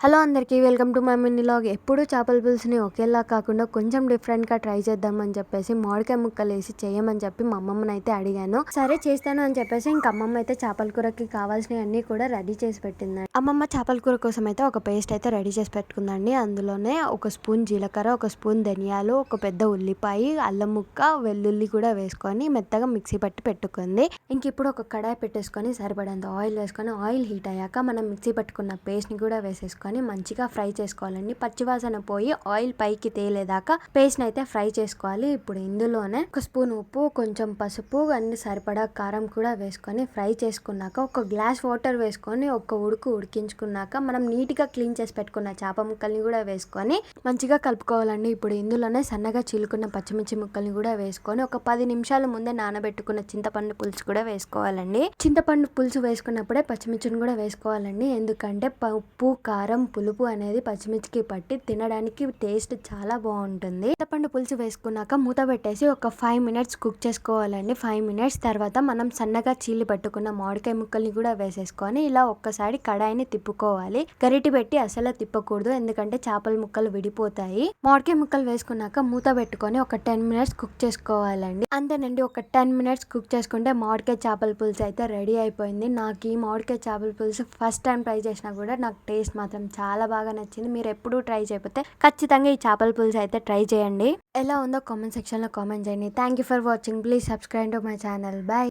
Hello అందరికీ welcome to my mini vlog. ఎప్పుడు చేపల పులుసుని ఒకేలా కాకుండా కొంచెం డిఫరెంట్గా ట్రై చేద్దామని చెప్పేసి మామిడికాయ ముక్కలు వేసి చేయమని చెప్పి మా అమ్మమ్మని అయితే అడిగాను. సరే చేస్తాను అని చెప్పేసి ఇంక అమ్మమ్మ అయితే చేపల కూరకి కావాల్సినవి అన్ని కూడా రెడీ చేసి పెట్టిందండి. అమ్మమ్మ చేపల కూర కోసం అయితే ఒక పేస్ట్ అయితే రెడీ చేసి పెట్టుకుందండి. అందులోనే ఒక స్పూన్ జీలకర్ర, ఒక స్పూన్ ధనియాలు, ఒక పెద్ద ఉల్లిపాయ, అల్లం ముక్క, వెల్లుల్లి కూడా వేసుకొని మెత్తగా మిక్సీ పట్టి పెట్టుకుంది. ఇంక ఇప్పుడు ఒక కడాయి పెట్టేసుకొని సరిపడంత ఆయిల్ వేసుకొని ఆయిల్ హీట్ అయ్యాక మనం మిక్సీ పట్టుకున్న పేస్ట్ ని కూడా వేసేసుకొని మంచిగా ఫ్రై చేసుకోవాలండి. పచ్చివాసన పోయి ఆయిల్ పైకి తేలేదాకా పేస్ట్ అయితే ఫ్రై చేసుకోవాలి. ఇప్పుడు ఇందులోనే ఒక స్పూన్ ఉప్పు, కొంచెం పసుపు, అన్ని సరిపడా కారం కూడా వేసుకొని ఫ్రై చేసుకున్నాక ఒక గ్లాస్ వాటర్ వేసుకొని ఒక ఉడికించుకున్నాక మనం నీట్ గా క్లీన్ చేసి పెట్టుకున్న చేప ముక్కల్ని కూడా వేసుకొని మంచిగా కలుపుకోవాలండి. ఇప్పుడు ఇందులోనే సన్నగా చీలుకున్న పచ్చిమిర్చి ముక్కల్ని కూడా వేసుకొని ఒక 10 నిమిషాల ముందే నానబెట్టుకున్న చింతపండు పులుసు కూడా వేసుకోవాలండి. చింతపండు పులుసు వేసుకున్నప్పుడే పచ్చిమిర్చిని కూడా వేసుకోవాలండి. ఎందుకంటే ఉప్పు, కారం, పులుపు అనేది పచ్చిమిర్చికి పట్టి తినడానికి టేస్ట్ చాలా బాగుంటుంది. చింతపండు పులుసు వేసుకున్నాక మూత పెట్టేసి ఒక 5 మినిట్స్ కుక్ చేసుకోవాలండి. 5 మినిట్స్ తర్వాత మనం సన్నగా చీలి పట్టుకున్న మామిడికాయ ముక్కల్ని కూడా వేసేసుకొని ఇలా ఒక్కసారి కడాయిని తిప్పుకోవాలి. గరిటి పెట్టి అసలు తిప్పకూడదు, ఎందుకంటే చేపల ముక్కలు విడిపోతాయి. మామిడికాయ ముక్కలు వేసుకున్నాక మూత పెట్టుకొని ఒక 10 మినిట్స్ కుక్ చేసుకోవాలండి. అంతేనండి, ఒక 10 మినిట్స్ కుక్ చేసుకుంటే మామిడికాయ చేపల పులుసు అయితే రెడీ అయిపోయింది. నాకు ఈ మామిడికాయ చేపల పులుసు ఫస్ట్ టైం ట్రై చేసినా కూడా నాకు టేస్ట్ మాత్రం చాలా బాగా నచ్చింది. మీరు ఎప్పుడూ ట్రై చేయకపోతే ఖచ్చితంగా ఈ చేపల పులుసు అయితే ట్రై చేయండి. ఎలా ఉందో కామెంట్ సెక్షన్ లో కామెంట్ చేయండి. Thank you for watching. Please subscribe to my channel. By.